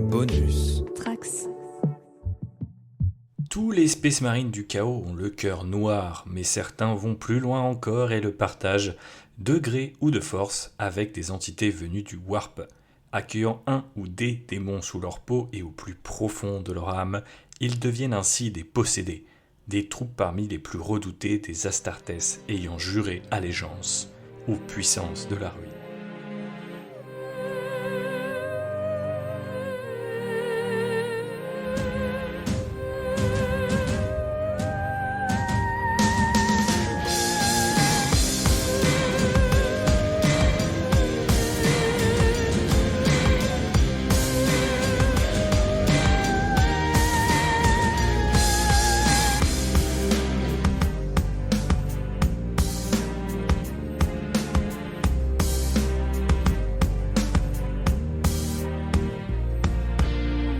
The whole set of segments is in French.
Bonus. Trax. Tous les Space Marines du chaos ont le cœur noir, mais certains vont plus loin encore et le partagent, de gré ou de force, avec des entités venues du Warp. Accueillant un ou des démons sous leur peau et au plus profond de leur âme, ils deviennent ainsi des possédés, des troupes parmi les plus redoutées des Astartes ayant juré allégeance aux puissances de la ruine.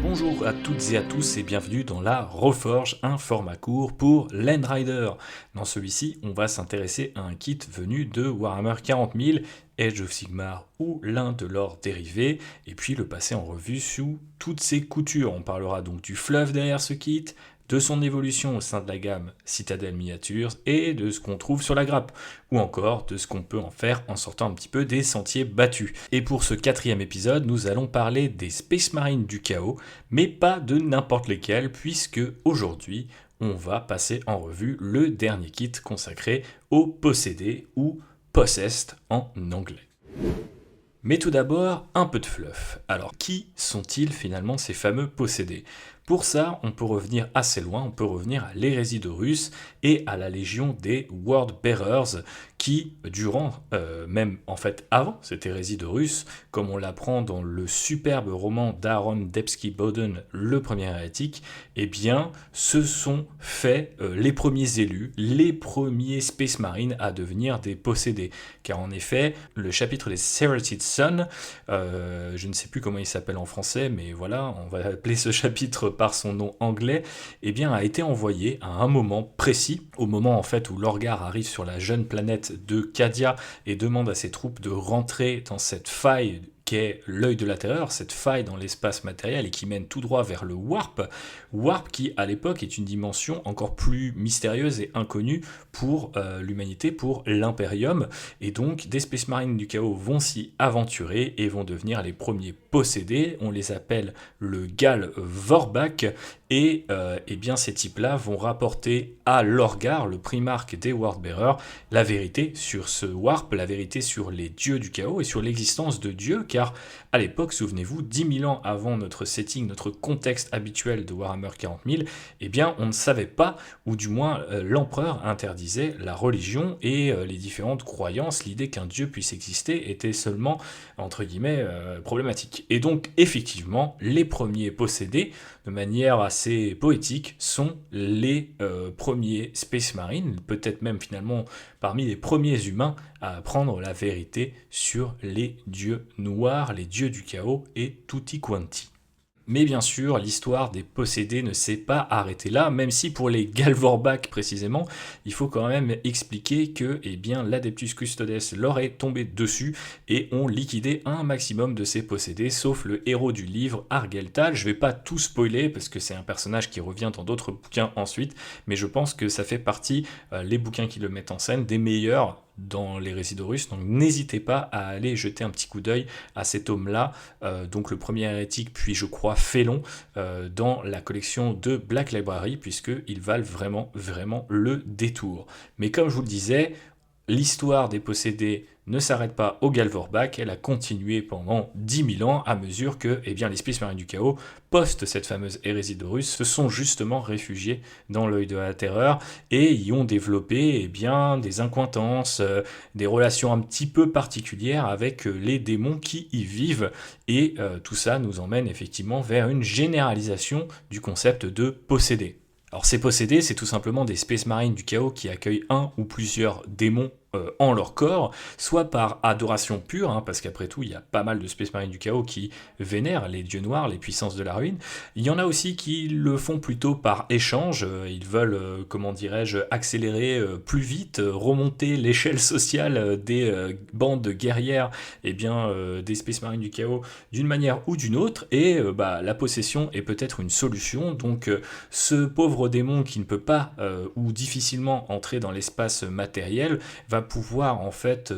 Bonjour à toutes et à tous et bienvenue dans la Reforge, un format court pour Land Rider. Dans celui-ci, on va s'intéresser à un kit venu de Warhammer 40 000, Age of Sigmar ou l'un de leurs dérivés, et puis le passer en revue sous toutes ses coutures. On parlera donc du fluff derrière ce kit, de son évolution au sein de la gamme Citadel Miniatures et de ce qu'on trouve sur la grappe, ou encore de ce qu'on peut en faire en sortant un petit peu des sentiers battus. Et pour ce 4e épisode, nous allons parler des Space Marines du chaos, mais pas de n'importe lesquels, puisque aujourd'hui, on va passer en revue le dernier kit consacré aux possédés ou possessed en anglais. Mais tout d'abord, un peu de fluff. Alors, qui sont-ils finalement ces fameux possédés ? Pour ça, on peut revenir assez loin, on peut revenir à l'hérésie d'Horus et à la légion des Wordbearers qui, durant, même en fait avant cette hérésie d'Horus, comme on l'apprend dans le superbe roman d'Aaron Dembski-Bowden, Le Premier Hérétique, eh bien, se sont faits les premiers élus, les premiers Space Marines à devenir des possédés. Car en effet, le chapitre des Serrated Sun, je ne sais plus comment il s'appelle en français, mais voilà, on va appeler ce chapitre par son nom anglais, eh bien, a été envoyé à un moment précis, au moment en fait où Lorgar arrive sur la jeune planète de Cadia et demande à ses troupes de rentrer dans cette faille qu'est l'œil de la terreur, cette faille dans l'espace matériel et qui mène tout droit vers le Warp. Warp qui, à l'époque, est une dimension encore plus mystérieuse et inconnue pour l'humanité, pour l'Imperium. Et donc, des Space Marines du chaos vont s'y aventurer et vont devenir les premiers possédés. On les appelle le Gal Vorbak. Et eh bien, ces types-là vont rapporter à Lorgar, le primarque des Wordbearers, la vérité sur ce Warp, la vérité sur les dieux du chaos et sur l'existence de Dieu, car à l'époque, souvenez-vous, 10 000 ans avant notre setting, notre contexte habituel de Warhammer 40 000, eh bien, on ne savait pas, ou du moins l'empereur interdisait la religion et les différentes croyances. L'idée qu'un dieu puisse exister était seulement, entre guillemets, problématique. Et donc, effectivement, les premiers possédés, de manière assez poétique, sont les premiers Space Marines, peut-être même finalement parmi les premiers humains à apprendre la vérité sur les dieux noirs, les dieux du chaos et tutti quanti. Mais bien sûr, l'histoire des possédés ne s'est pas arrêtée là, même si pour les Galvorbak précisément, il faut quand même expliquer que eh bien, l'Adeptus Custodes leur est tombé dessus et ont liquidé un maximum de ces possédés, sauf le héros du livre, Argeltal. Je ne vais pas tout spoiler parce que c'est un personnage qui revient dans d'autres bouquins ensuite, mais je pense que ça fait partie, les bouquins qui le mettent en scène, des meilleurs dans l'hérésie d'Horus, donc n'hésitez pas à aller jeter un petit coup d'œil à cet tome-là, donc le premier hérétique, puis je crois Félon, dans la collection de Black Library, puisqu'ils valent vraiment, vraiment le détour. Mais comme je vous le disais, l'histoire des possédés ne s'arrête pas au Galvorbak, elle a continué pendant 10 000 ans à mesure que eh bien, les Space Marines du chaos, post cette fameuse hérésie d'Horus, se sont justement réfugiés dans l'œil de la terreur et y ont développé eh bien, des accointances, des relations un petit peu particulières avec les démons qui y vivent et tout ça nous emmène effectivement vers une généralisation du concept de possédé. Alors ces possédés, c'est tout simplement des Space Marines du chaos qui accueillent un ou plusieurs démons en leur corps, soit par adoration pure, hein, parce qu'après tout, il y a pas mal de Space Marines du Chaos qui vénèrent les dieux noirs, les puissances de la ruine. Il y en a aussi qui le font plutôt par échange, ils veulent, comment dirais-je, accélérer plus vite, remonter l'échelle sociale des bandes guerrières, et bien des Space Marines du Chaos d'une manière ou d'une autre, et la possession est peut-être une solution. Donc ce pauvre démon qui ne peut pas ou difficilement entrer dans l'espace matériel va pouvoir en fait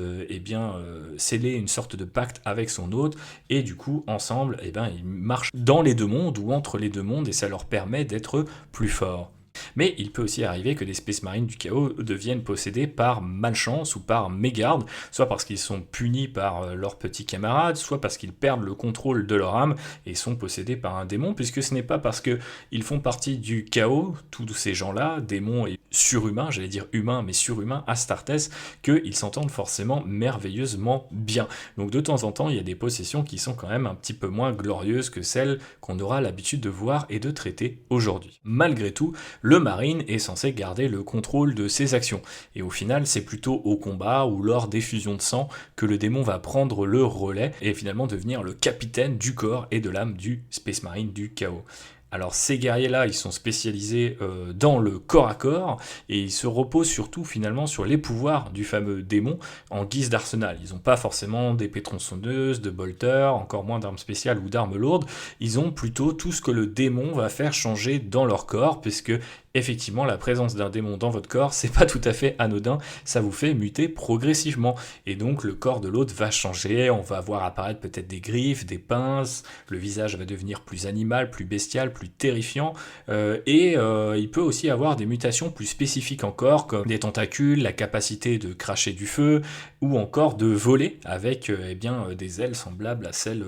sceller une sorte de pacte avec son hôte, et du coup ensemble ils marchent dans les deux mondes ou entre les deux mondes, et ça leur permet d'être plus forts. Mais il peut aussi arriver que des Space Marines du Chaos deviennent possédés par malchance ou par mégarde, soit parce qu'ils sont punis par leurs petits camarades, soit parce qu'ils perdent le contrôle de leur âme et sont possédés par un démon, puisque ce n'est pas parce qu'ils font partie du chaos, tous ces gens-là, démons et surhumains, j'allais dire humains, mais surhumains, Astartes, qu'ils s'entendent forcément merveilleusement bien. Donc de temps en temps, il y a des possessions qui sont quand même un petit peu moins glorieuses que celles qu'on aura l'habitude de voir et de traiter aujourd'hui. Malgré tout, le Marine est censé garder le contrôle de ses actions, et au final c'est plutôt au combat ou lors des fusions de sang que le démon va prendre le relais et finalement devenir le capitaine du corps et de l'âme du Space Marine du Chaos. Alors ces guerriers-là, ils sont spécialisés dans le corps à corps, et ils se reposent surtout finalement sur les pouvoirs du fameux démon en guise d'arsenal. Ils n'ont pas forcément d'épées tronçonneuses, de bolters, encore moins d'armes spéciales ou d'armes lourdes. Ils ont plutôt tout ce que le démon va faire changer dans leur corps, puisque effectivement, la présence d'un démon dans votre corps, c'est pas tout à fait anodin, ça vous fait muter progressivement. Et donc, le corps de l'autre va changer, on va voir apparaître peut-être des griffes, des pinces, le visage va devenir plus animal, plus bestial, plus terrifiant, il peut aussi avoir des mutations plus spécifiques encore, comme des tentacules, la capacité de cracher du feu, ou encore de voler avec des ailes semblables à celles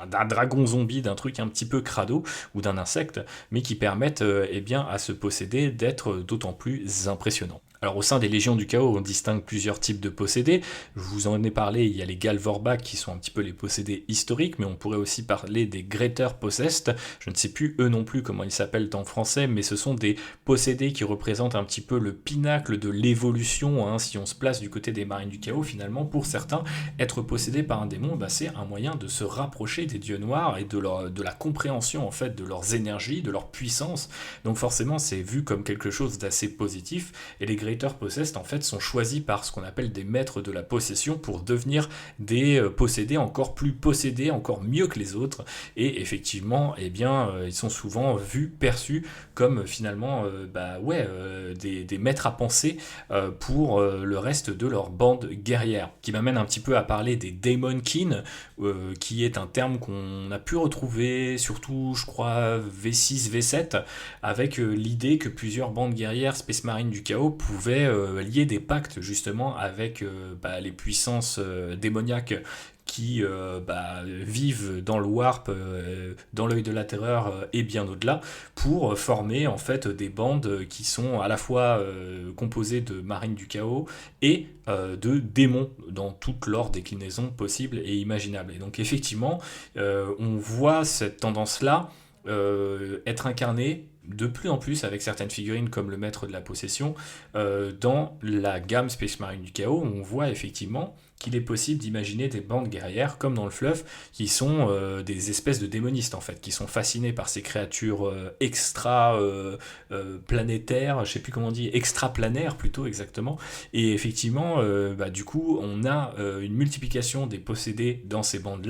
d'un dragon zombie, d'un truc un petit peu crado, ou d'un insecte, mais qui permettent à se posséder d'être d'autant plus impressionnant. Alors au sein des Légions du Chaos, on distingue plusieurs types de possédés. Je vous en ai parlé, il y a les Galvorbach qui sont un petit peu les possédés historiques, mais on pourrait aussi parler des Greater Possessed. Je ne sais plus eux non plus comment ils s'appellent en français, mais ce sont des possédés qui représentent un petit peu le pinacle de l'évolution. Hein. Si on se place du côté des Marines du Chaos, finalement, pour certains, être possédé par un démon, c'est un moyen de se rapprocher des dieux noirs et de la compréhension en fait de leurs énergies, de leur puissance. Donc forcément, c'est vu comme quelque chose d'assez positif, et les Greater Possessed en fait sont choisis par ce qu'on appelle des maîtres de la possession pour devenir des possédés encore plus possédés, encore mieux que les autres, et effectivement ils sont souvent vus, perçus comme finalement des maîtres à penser pour le reste de leur bande guerrière. Qui m'amène un petit peu à parler des Daemonkin, qui est un terme qu'on a pu retrouver surtout je crois V6, V7, avec l'idée que plusieurs bandes guerrières Space Marine du Chaos pouvaient lier des pactes justement avec les puissances démoniaques qui vivent dans le Warp, dans l'œil de la terreur et bien au-delà, pour former en fait des bandes qui sont à la fois composées de marines du chaos et de démons dans toutes leurs déclinaisons possibles et imaginables. Et donc effectivement, on voit cette tendance-là être incarnée de plus en plus avec certaines figurines comme le maître de la possession dans la gamme Space Marine du Chaos. On voit effectivement qu'il est possible d'imaginer des bandes guerrières comme dans le fluff qui sont des espèces de démonistes en fait, qui sont fascinés par ces créatures extra planétaires, je sais plus comment on dit, extraplanaires plutôt exactement, et effectivement du coup on a une multiplication des possédés dans ces bandes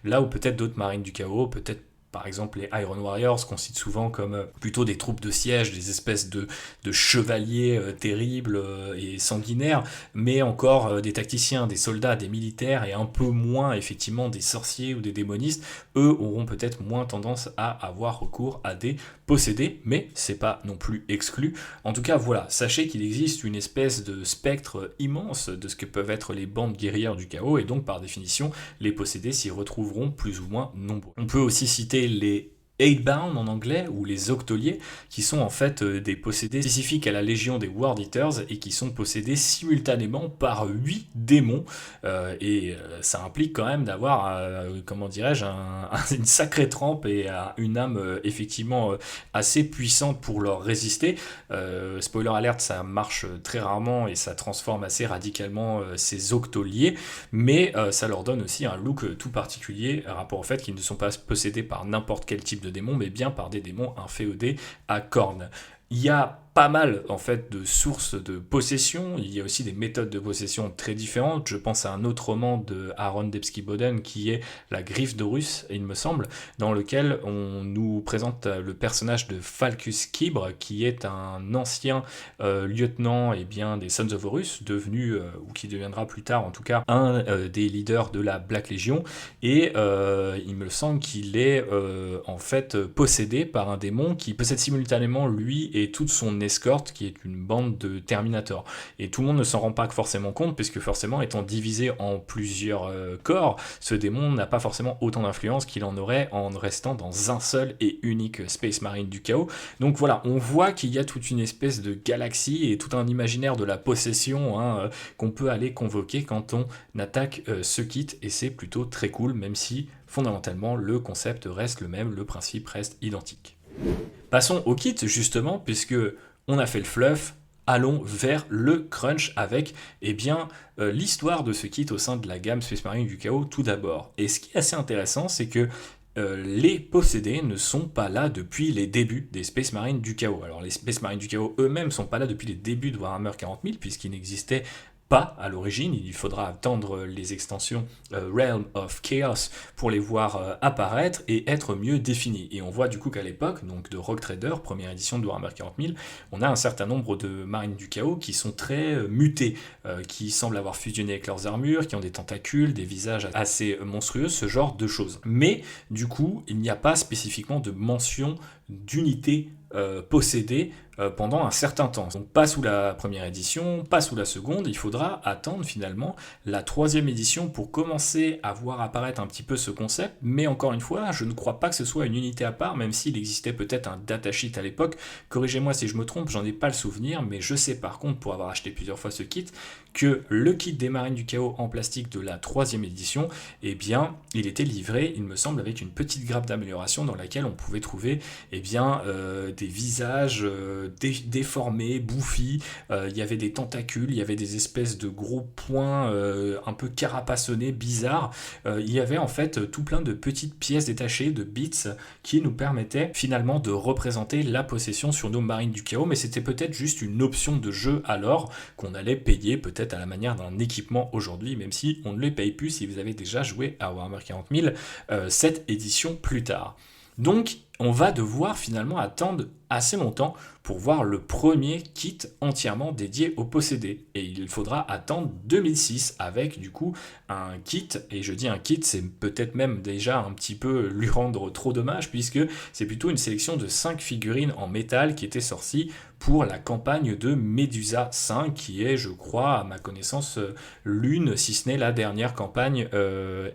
là où peut-être d'autres marines du chaos, peut-être par exemple, les Iron Warriors qu'on cite souvent comme plutôt des troupes de siège, des espèces de chevaliers terribles et sanguinaires, mais encore des tacticiens, des soldats, des militaires, et un peu moins effectivement des sorciers ou des démonistes. Eux auront peut-être moins tendance à avoir recours à des possédés, mais c'est pas non plus exclu. En tout cas, voilà, sachez qu'il existe une espèce de spectre immense de ce que peuvent être les bandes guerrières du chaos, et donc par définition, les possédés s'y retrouveront plus ou moins nombreux. On peut aussi citer les Eightbound en anglais, ou les Octoliers, qui sont en fait des possédés spécifiques à la légion des World Eaters et qui sont possédés simultanément par 8 démons. Ça implique quand même d'avoir, comment dirais-je, une sacrée trempe et une âme effectivement assez puissante pour leur résister. Spoiler alert, ça marche très rarement et ça transforme assez radicalement ces Octoliers, mais ça leur donne aussi un look tout particulier rapport au fait qu'ils ne sont pas possédés par n'importe quel type de démon, mais bien par des démons inféodés à cornes. Il y a pas mal en fait de sources de possession, il y a aussi des méthodes de possession très différentes. Je pense à un autre roman de Aaron Dembski-Bowden qui est La Griffe d'Horus, il me semble, dans lequel on nous présente le personnage de Falcus Kibre, qui est un ancien lieutenant des Sons of Horus, devenu, ou qui deviendra plus tard en tout cas, un des leaders de la Black Legion, et il me semble qu'il est en fait possédé par un démon qui possède simultanément lui et toute son escorte, qui est une bande de Terminator. Et tout le monde ne s'en rend pas forcément compte, puisque forcément, étant divisé en plusieurs corps, ce démon n'a pas forcément autant d'influence qu'il en aurait en restant dans un seul et unique Space Marine du chaos. Donc voilà, on voit qu'il y a toute une espèce de galaxie et tout un imaginaire de la possession qu'on peut aller convoquer quand on attaque ce kit, et c'est plutôt très cool, même si fondamentalement le concept reste le même, le principe reste identique. Passons au kit justement, puisque on a fait le fluff, allons vers le crunch avec l'histoire de ce kit au sein de la gamme Space Marine du Chaos tout d'abord. Et ce qui est assez intéressant, c'est que les possédés ne sont pas là depuis les débuts des Space Marines du Chaos. Alors les Space Marines du Chaos eux-mêmes ne sont pas là depuis les débuts de Warhammer 40 000, puisqu'ils n'existaient pas à l'origine, il faudra attendre les extensions Realm of Chaos pour les voir apparaître et être mieux définis. Et on voit du coup qu'à l'époque, donc de Rogue Trader, première édition de Warhammer 40 000, on a un certain nombre de marines du chaos qui sont très mutés, qui semblent avoir fusionné avec leurs armures, qui ont des tentacules, des visages assez monstrueux, ce genre de choses. Mais du coup, il n'y a pas spécifiquement de mention d'unité possédée pendant un certain temps. Donc pas sous la première édition, pas sous la seconde, il faudra attendre finalement la troisième édition pour commencer à voir apparaître un petit peu ce concept, mais encore une fois, je ne crois pas que ce soit une unité à part, même s'il existait peut-être un datasheet à l'époque, corrigez-moi si je me trompe, j'en ai pas le souvenir, mais je sais par contre, pour avoir acheté plusieurs fois ce kit, que le kit des marines du chaos en plastique de la troisième édition, il était livré, il me semble, avec une petite grappe d'amélioration dans laquelle on pouvait trouver des visages déformés, bouffis, il y avait des tentacules, il y avait des espèces de gros points un peu carapassonnés, bizarres, il y avait en fait tout plein de petites pièces détachées, de bits, qui nous permettaient finalement de représenter la possession sur nos marines du chaos, mais c'était peut-être juste une option de jeu alors, qu'on allait payer peut-être à la manière d'un équipement aujourd'hui, même si on ne les paye plus si vous avez déjà joué à Warhammer 40 000 cette édition plus tard. Donc on va devoir finalement attendre assez longtemps pour voir le premier kit entièrement dédié aux possédés. Et il faudra attendre 2006 avec du coup un kit, et je dis un kit, c'est peut-être même déjà un petit peu lui rendre trop dommage, puisque c'est plutôt une sélection de 5 figurines en métal qui étaient sorties pour la campagne de Medusa 5, qui est, je crois, à ma connaissance, l'une, si ce n'est la dernière campagne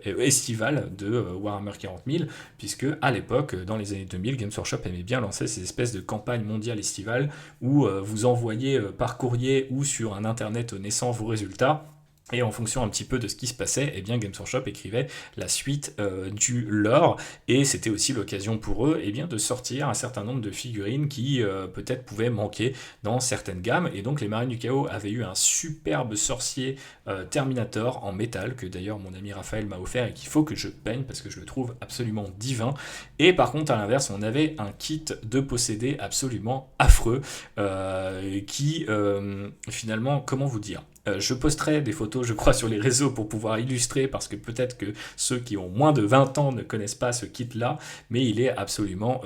estivale de Warhammer 40 000, puisque à l'époque, dans les années 2000, Games Workshop aimait bien lancer ces espèces de campagnes mondiales estivales où vous envoyez par courrier ou sur un internet naissant vos résultats. Et en fonction un petit peu de ce qui se passait, Games Workshop écrivait la suite du lore, et c'était aussi l'occasion pour eux de sortir un certain nombre de figurines qui peut-être pouvaient manquer dans certaines gammes. Et donc les Marines du Chaos avaient eu un superbe sorcier Terminator en métal, que d'ailleurs mon ami Raphaël m'a offert et qu'il faut que je peigne parce que je le trouve absolument divin. Et par contre à l'inverse, on avait un kit de possédé absolument affreux, qui finalement, comment vous dire, je posterai des photos, je crois, sur les réseaux pour pouvoir illustrer, parce que peut-être que ceux qui ont moins de 20 ans ne connaissent pas ce kit-là, mais il est absolument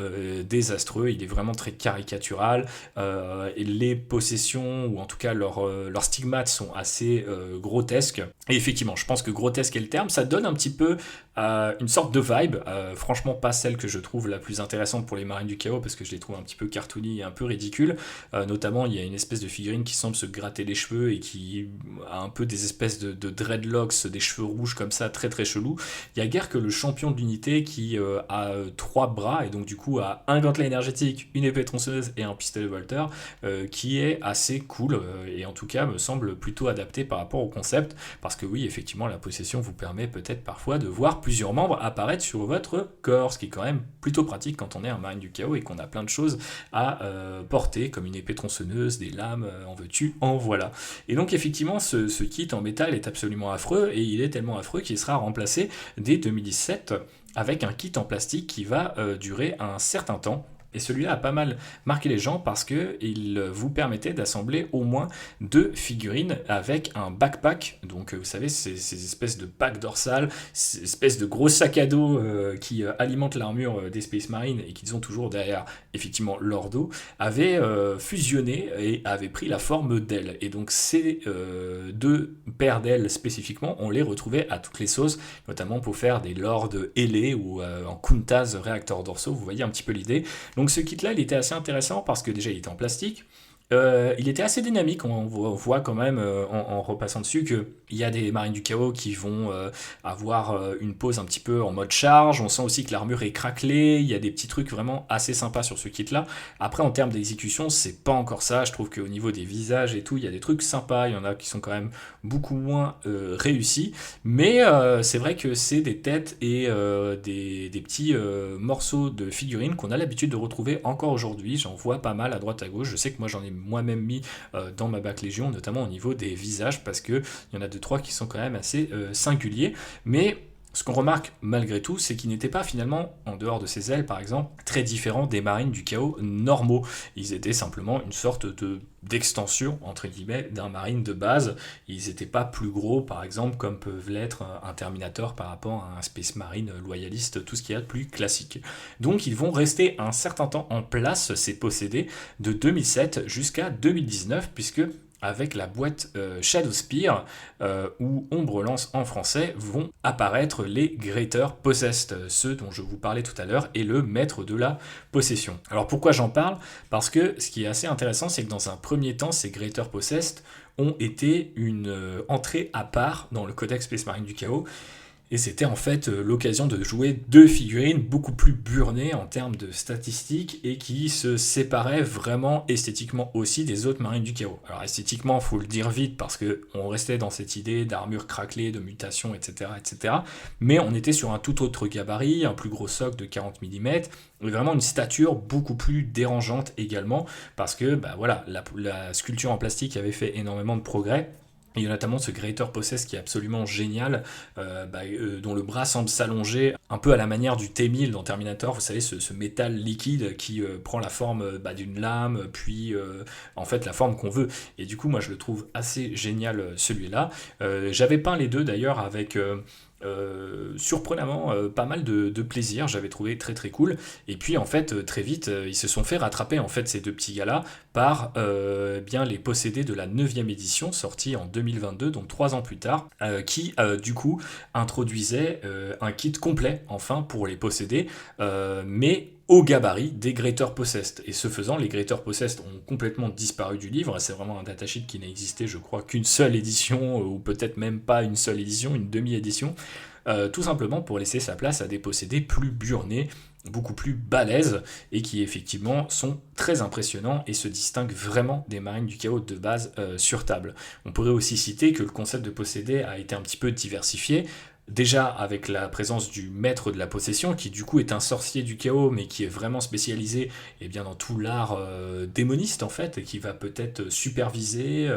désastreux, il est vraiment très caricatural, et les possessions, ou en tout cas leurs stigmates sont assez grotesques, et effectivement, je pense que grotesque est le terme, ça donne un petit peu une sorte de vibe, franchement pas celle que je trouve la plus intéressante pour les Marines du Chaos parce que je les trouve un petit peu cartoony et un peu ridicules. Notamment il y a une espèce de figurine qui semble se gratter les cheveux et qui a un peu des espèces de dreadlocks, des cheveux rouges comme ça, très très chelou. Il y a guère que le champion de l'unité qui a trois bras et donc du coup a un gantelet énergétique, une épée tronçonneuse et un pistolet Volter, qui est assez cool et en tout cas me semble plutôt adapté par rapport au concept parce que oui effectivement la possession vous permet peut-être parfois de voir plusieurs membres apparaître sur votre corps, ce qui est quand même plutôt pratique quand on est un marine du chaos et qu'on a plein de choses à porter comme une épée tronçonneuse, des lames, en veux-tu, en voilà. Et donc effectivement ce kit en métal est absolument affreux et il est tellement affreux qu'il sera remplacé dès 2017 avec un kit en plastique qui va durer un certain temps. Et celui-là a pas mal marqué les gens parce qu'il vous permettait d'assembler au moins deux figurines avec un backpack. Donc vous savez, ces espèces de packs dorsales, ces espèces de gros sacs à dos qui alimentent l'armure des Space Marines et qui sont toujours derrière effectivement leur dos, avaient fusionné et avaient pris la forme d'ailes. Et donc ces deux paires d'ailes spécifiquement, on les retrouvait à toutes les sauces, notamment pour faire des lords ailés ou en Kuntaz réacteurs dorsaux. Vous voyez un petit peu l'idée. Donc ce kit-là, il était assez intéressant parce que déjà, il était en plastique. Il était assez dynamique, on voit quand même en repassant dessus qu'il y a des marines du chaos qui vont avoir une pose un petit peu en mode charge, on sent aussi que l'armure est craquelée, il y a des petits trucs vraiment assez sympas sur ce kit là. Après en termes d'exécution c'est pas encore ça, je trouve qu'au niveau des visages et tout il y a des trucs sympas, il y en a qui sont quand même beaucoup moins réussis, mais c'est vrai que c'est des têtes et des petits morceaux de figurines qu'on a l'habitude de retrouver encore aujourd'hui, j'en vois pas mal à droite à gauche, je sais que moi j'en ai moi-même mis dans ma bac Légion, notamment au niveau des visages, parce qu'il y en a 2-3 qui sont quand même assez singuliers. Mais ce qu'on remarque malgré tout, c'est qu'ils n'étaient pas finalement, en dehors de ces ailes par exemple, très différents des marines du chaos normaux. Ils étaient simplement une sorte d'extension, entre guillemets, d'un marine de base. Ils n'étaient pas plus gros, par exemple, comme peuvent l'être un Terminator par rapport à un Space Marine loyaliste, tout ce qu'il y a de plus classique. Donc ils vont rester un certain temps en place, ces possédés, de 2007 jusqu'à 2019, puisque avec la boîte Shadowspear ou Ombre Lance en français vont apparaître les Greater Possessed, ceux dont je vous parlais tout à l'heure, et le maître de la possession. Alors pourquoi j'en parle? Parce que ce qui est assez intéressant, c'est que dans un premier temps, ces Greater Possessed ont été une entrée à part dans le codex Space Marine du Chaos. Et c'était en fait l'occasion de jouer deux figurines beaucoup plus burnées en termes de statistiques et qui se séparaient vraiment esthétiquement aussi des autres marines du chaos. Alors esthétiquement, il faut le dire vite parce qu'on restait dans cette idée d'armure craquelée, de mutation, etc., etc. Mais on était sur un tout autre gabarit, un plus gros socle de 40 mm, et vraiment une stature beaucoup plus dérangeante également parce que voilà, la sculpture en plastique avait fait énormément de progrès. Il y a notamment ce Greater Possessed qui est absolument génial, dont le bras semble s'allonger un peu à la manière du T-1000 dans Terminator, vous savez, ce métal liquide qui prend la forme d'une lame, puis en fait la forme qu'on veut. Et du coup, moi je le trouve assez génial celui-là. J'avais peint les deux d'ailleurs avec... surprenamment pas mal de plaisir, j'avais trouvé très très cool. Et puis en fait très vite ils se sont fait rattraper en fait ces deux petits gars là par bien les possédés de la 9e édition sortie en 2022, donc 3 ans plus tard, qui du coup introduisait un kit complet enfin pour les possédés, mais au gabarit des Greater Possessed. Et ce faisant, les Greater Possessed ont complètement disparu du livre. C'est vraiment un datasheet qui n'a existé, je crois, qu'une seule édition, ou peut-être même pas une seule édition, une demi-édition, tout simplement pour laisser sa place à des possédés plus burnés, beaucoup plus balèzes, et qui effectivement sont très impressionnants et se distinguent vraiment des marines du chaos de base sur table. On pourrait aussi citer que le concept de possédé a été un petit peu diversifié, déjà avec la présence du maître de la possession, qui du coup est un sorcier du chaos, mais qui est vraiment spécialisé bien, dans tout l'art démoniste en fait, et qui va peut-être superviser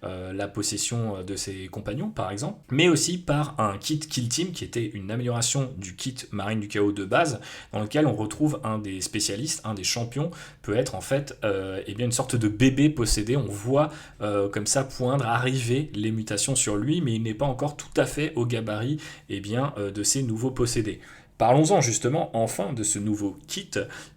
la possession de ses compagnons par exemple, mais aussi par un kit Kill Team, qui était une amélioration du kit Marine du chaos de base, dans lequel on retrouve un des spécialistes, un des champions, peut être en fait bien, une sorte de bébé possédé. On voit comme ça poindre, arriver les mutations sur lui, mais il n'est pas encore tout à fait au gabarit de ces nouveaux possédés. Parlons-en justement enfin de ce nouveau kit.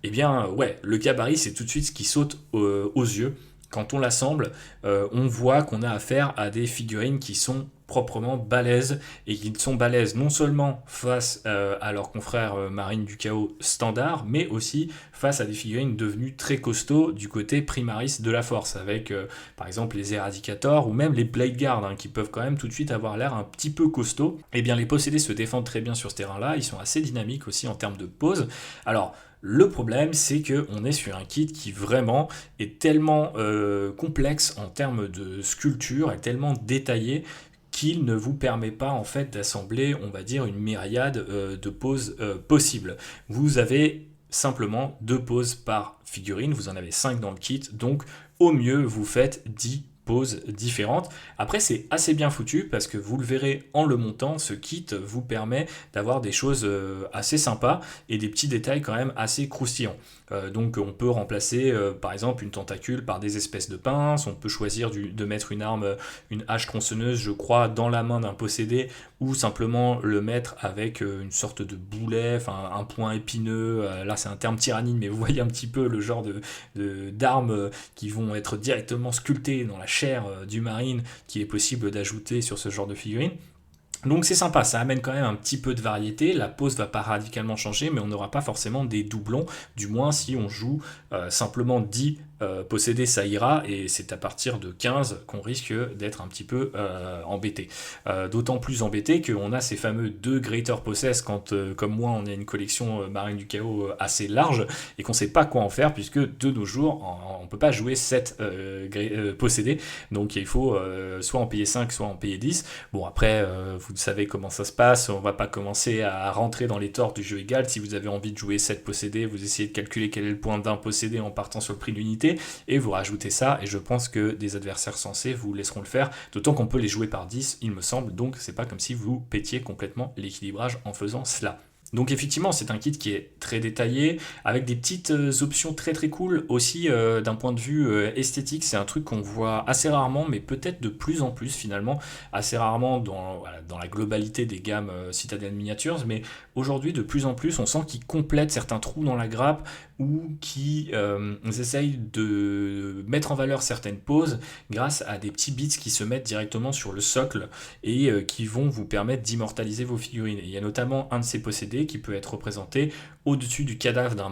Le gabarit c'est tout de suite ce qui saute aux yeux. Quand on l'assemble, on voit qu'on a affaire à des figurines qui sont proprement balèzes et qui sont balèzes non seulement face à leurs confrères marines du chaos standard, mais aussi face à des figurines devenues très costauds du côté Primaris de la Force, avec par exemple les Eradicators ou même les Blade Guard, qui peuvent quand même tout de suite avoir l'air un petit peu costauds. Et bien les possédés se défendent très bien sur ce terrain-là, ils sont assez dynamiques aussi en termes de pose. Alors, le problème, c'est qu'on est sur un kit qui vraiment est tellement complexe en termes de sculpture et tellement détaillé qu'il ne vous permet pas en fait d'assembler, on va dire, une myriade de poses possibles. Vous avez simplement 2 poses par figurine, vous en avez 5 dans le kit, donc au mieux vous faites 10 poses différentes. Après, c'est assez bien foutu parce que vous le verrez en le montant, ce kit vous permet d'avoir des choses assez sympas et des petits détails quand même assez croustillants. Donc on peut remplacer par exemple une tentacule par des espèces de pinces, on peut choisir de mettre une arme, une hache tronçonneuse je crois dans la main d'un possédé, ou simplement le mettre avec une sorte de boulet, enfin un point épineux, là c'est un terme tyrannide mais vous voyez un petit peu le genre d'armes qui vont être directement sculptées dans la chair du marine qui est possible d'ajouter sur ce genre de figurine. Donc c'est sympa, ça amène quand même un petit peu de variété, la pose va pas radicalement changer, mais on n'aura pas forcément des doublons, du moins si on joue simplement 10 possédés, ça ira, et c'est à partir de 15 qu'on risque d'être un petit peu embêté. D'autant plus embêté qu'on a ces fameux 2 Greater Possess quand, comme moi, on a une collection Marine du Chaos assez large, et qu'on sait pas quoi en faire, puisque de nos jours, on peut pas jouer 7 possédés, donc il faut soit en payer 5, soit en payer 10. Bon après, vous savez comment ça se passe, on va pas commencer à rentrer dans les torts du jeu égal. Si vous avez envie de jouer 7 possédés, vous essayez de calculer quel est le point d'un possédé en partant sur le prix de l'unité, et vous rajoutez ça, et je pense que des adversaires sensés vous laisseront le faire, d'autant qu'on peut les jouer par 10, il me semble, donc c'est pas comme si vous pétiez complètement l'équilibrage en faisant cela. Donc effectivement, c'est un kit qui est très détaillé, avec des petites options très très cool aussi d'un point de vue esthétique. C'est un truc qu'on voit assez rarement, mais peut-être de plus en plus finalement, assez rarement dans la globalité des gammes Citadel Miniatures, mais aujourd'hui de plus en plus on sent qu'ils complètent certains trous dans la grappe ou qui essayent de mettre en valeur certaines poses grâce à des petits bits qui se mettent directement sur le socle et qui vont vous permettre d'immortaliser vos figurines. Et il y a notamment un de ces possédés qui peut être représenté au-dessus du cadavre d'un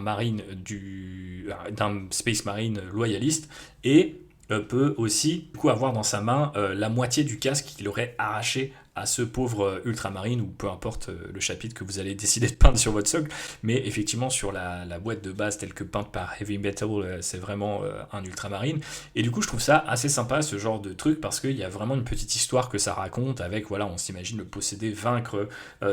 Space Marine loyaliste et peut aussi du coup avoir dans sa main la moitié du casque qu'il aurait arraché à ce pauvre ultramarine, ou peu importe le chapitre que vous allez décider de peindre sur votre socle, mais effectivement sur la boîte de base telle que peinte par Heavy Metal, c'est vraiment un ultramarine, et du coup je trouve ça assez sympa ce genre de truc, parce qu'il y a vraiment une petite histoire que ça raconte, avec voilà, on s'imagine le possédé vaincre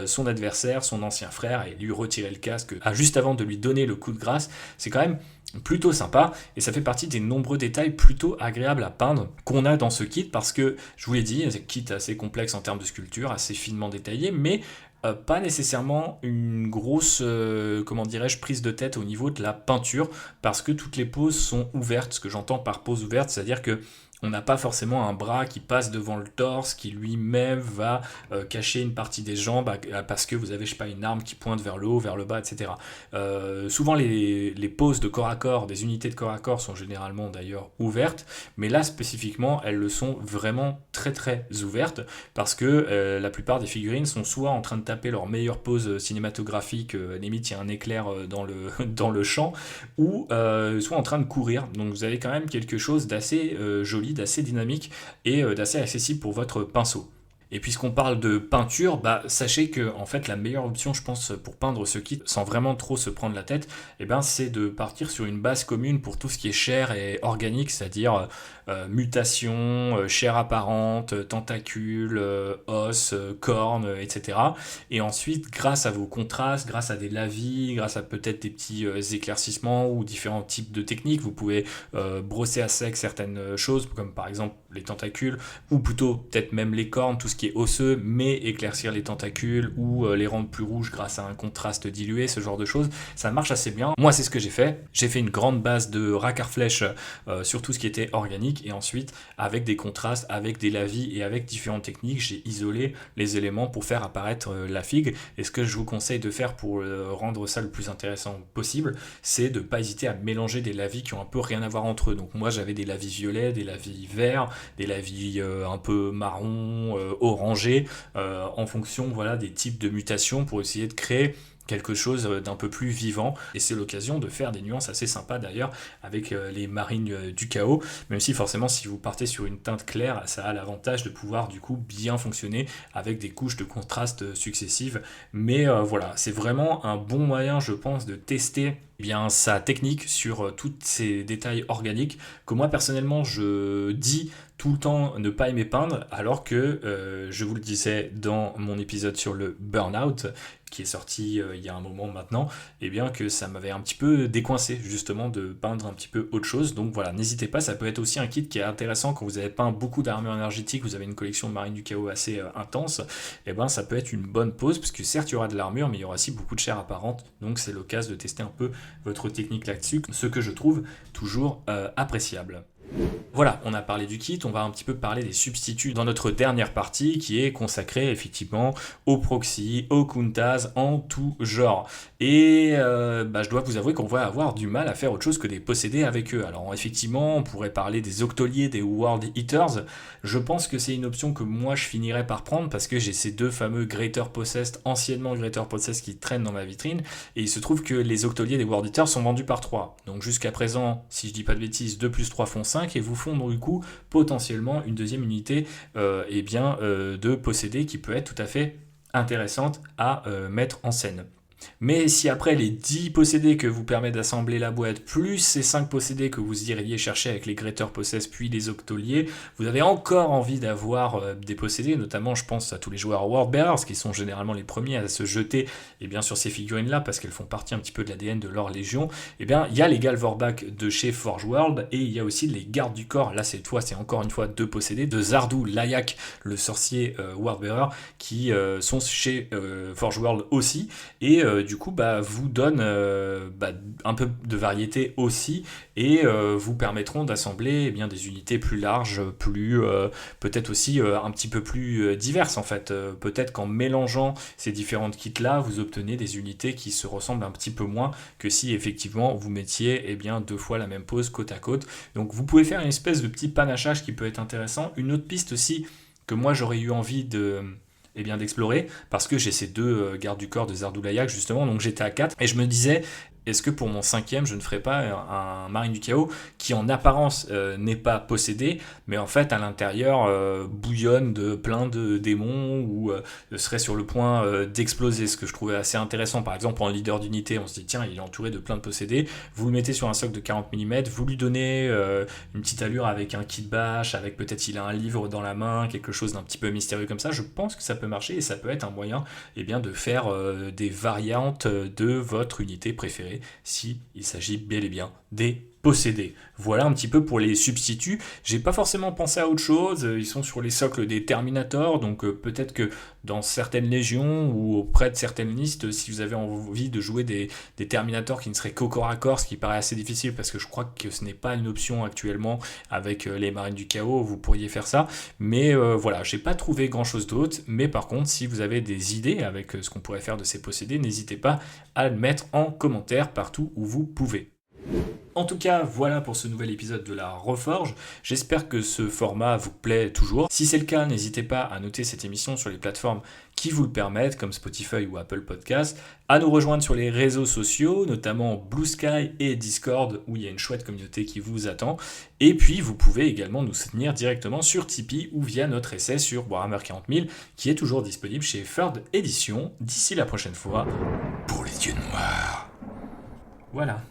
son adversaire, son ancien frère, et lui retirer le casque juste avant de lui donner le coup de grâce. C'est quand même plutôt sympa, et ça fait partie des nombreux détails plutôt agréables à peindre qu'on a dans ce kit, parce que je vous l'ai dit, c'est un kit assez complexe en termes de sculpture, assez finement détaillé, mais pas nécessairement une grosse, comment dirais-je, prise de tête au niveau de la peinture, parce que toutes les poses sont ouvertes. Ce que j'entends par pose ouverte, c'est-à-dire que on n'a pas forcément un bras qui passe devant le torse, qui lui-même va cacher une partie des jambes, parce que vous avez, je sais pas, une arme qui pointe vers le haut, vers le bas, etc. Souvent, les poses de corps à corps, des unités de corps à corps sont généralement d'ailleurs ouvertes, mais là spécifiquement, elles le sont vraiment très très ouvertes, parce que la plupart des figurines sont soit en train de taper leur meilleure pose cinématographique, limite il y a un éclair dans le champ, ou soit en train de courir. Donc vous avez quand même quelque chose d'assez joli, d'assez dynamique et d'assez accessible pour votre pinceau. Et puisqu'on parle de peinture, sachez que en fait la meilleure option, je pense, pour peindre ce kit sans vraiment trop se prendre la tête, c'est de partir sur une base commune pour tout ce qui est chair et organique, c'est-à-dire mutation, chair apparente, tentacules, os, cornes, etc. Et ensuite, grâce à vos contrastes, grâce à des lavis, grâce à peut-être des petits éclaircissements ou différents types de techniques, vous pouvez brosser à sec certaines choses, comme par exemple les tentacules, ou plutôt peut-être même les cornes, tout ce qui est osseux, mais éclaircir les tentacules ou les rendre plus rouges grâce à un contraste dilué, ce genre de choses, ça marche assez bien. Moi, c'est ce que j'ai fait. J'ai fait une grande base de racar-flèche sur tout ce qui était organique, et ensuite, avec des contrastes, avec des lavis et avec différentes techniques, j'ai isolé les éléments pour faire apparaître la figue. Et ce que je vous conseille de faire pour rendre ça le plus intéressant possible, c'est de ne pas hésiter à mélanger des lavis qui ont un peu rien à voir entre eux. Donc moi, j'avais des lavis violets, des lavis verts, des lavis un peu marron, orangé en fonction voilà, des types de mutations pour essayer de créer quelque chose d'un peu plus vivant, et c'est l'occasion de faire des nuances assez sympas d'ailleurs avec les marines du chaos, même si forcément si vous partez sur une teinte claire, ça a l'avantage de pouvoir du coup bien fonctionner avec des couches de contraste successives, mais voilà, c'est vraiment un bon moyen je pense de tester bien sa technique sur tous ces détails organiques que moi personnellement je dis tout le temps ne pas aimer peindre, alors que je vous le disais dans mon épisode sur le burn-out qui est sorti il y a un moment maintenant, et bien que ça m'avait un petit peu décoincé justement de peindre un petit peu autre chose. Donc voilà, n'hésitez pas, ça peut être aussi un kit qui est intéressant quand vous avez peint beaucoup d'armure énergétique, vous avez une collection de marines du chaos assez intense, et ben ça peut être une bonne pause, parce que certes il y aura de l'armure, mais il y aura aussi beaucoup de chair apparente, donc c'est l'occasion de tester un peu votre technique là-dessus, ce que je trouve toujours appréciable. Voilà, on a parlé du kit, on va un petit peu parler des substituts dans notre dernière partie qui est consacrée effectivement au proxy, au Countaz en tout genre. Et je dois vous avouer qu'on va avoir du mal à faire autre chose que des possédés avec eux. Alors effectivement, on pourrait parler des Octoliers, des World Eaters. Je pense que c'est une option que moi je finirais par prendre parce que j'ai ces deux fameux Greater Possessed, anciennement Greater Possessed qui traînent dans ma vitrine. Et il se trouve que les Octoliers des World Eaters sont vendus par 3. Donc jusqu'à présent, si je dis pas de bêtises, 2 plus 3 font 5 et vous font du coup potentiellement une deuxième unité de possédés qui peut être tout à fait intéressante à mettre en scène. Mais si après les 10 possédés que vous permet d'assembler la boîte, plus ces 5 possédés que vous iriez chercher avec les Greater Possessed puis les Octoliers, vous avez encore envie d'avoir des possédés, notamment je pense à tous les joueurs World Bearers qui sont généralement les premiers à se jeter bien sur ces figurines-là parce qu'elles font partie un petit peu de l'ADN de leur légion. Il y a les Galvorback de chez Forge World et il y a aussi les Gardes du Corps, là cette fois c'est encore une fois 2 possédés, de Zardou Layak, le sorcier World Bearer, qui sont chez Forge World aussi, et du coup vous donne un peu de variété aussi et vous permettront d'assembler des unités plus larges, plus peut-être aussi un petit peu plus diverses en fait. Peut-être qu'en mélangeant ces différentes kits là, vous obtenez des unités qui se ressemblent un petit peu moins que si effectivement vous mettiez 2 fois la même pose côte à côte. Donc vous pouvez faire une espèce de petit panachage qui peut être intéressant. Une autre piste aussi que moi j'aurais eu envie d'explorer, parce que j'ai ces 2 gardes du corps de Zardoulayak justement, donc j'étais à 4 et je me disais est-ce que pour mon 5e je ne ferais pas un marine du chaos qui en apparence n'est pas possédé, mais en fait à l'intérieur bouillonne de plein de démons ou serait sur le point d'exploser, ce que je trouvais assez intéressant. Par exemple en leader d'unité on se dit tiens il est entouré de plein de possédés, vous le mettez sur un socle de 40 mm, vous lui donnez une petite allure avec un kit bash, avec peut-être il a un livre dans la main, quelque chose d'un petit peu mystérieux comme ça. Je pense que ça peut marcher et ça peut être un moyen de faire des variantes de votre unité préférée si il s'agit bel et bien des possédés. Voilà un petit peu pour les substituts. J'ai pas forcément pensé à autre chose, ils sont sur les socles des Terminators, donc peut-être que dans certaines légions ou auprès de certaines listes, si vous avez envie de jouer des Terminators qui ne seraient qu'au corps à corps, ce qui paraît assez difficile parce que je crois que ce n'est pas une option actuellement avec les marines du chaos, vous pourriez faire ça, mais voilà, j'ai pas trouvé grand chose d'autre, mais par contre si vous avez des idées avec ce qu'on pourrait faire de ces possédés, n'hésitez pas à le mettre en commentaire partout où vous pouvez. En tout cas, voilà pour ce nouvel épisode de la Reforge. J'espère que ce format vous plaît toujours. Si c'est le cas, n'hésitez pas à noter cette émission sur les plateformes qui vous le permettent, comme Spotify ou Apple Podcasts, à nous rejoindre sur les réseaux sociaux, notamment Blue Sky et Discord, où il y a une chouette communauté qui vous attend. Et puis, vous pouvez également nous soutenir directement sur Tipeee ou via notre essai sur Warhammer 40 000, qui est toujours disponible chez Third Edition. D'ici la prochaine fois, pour les yeux noirs. Voilà.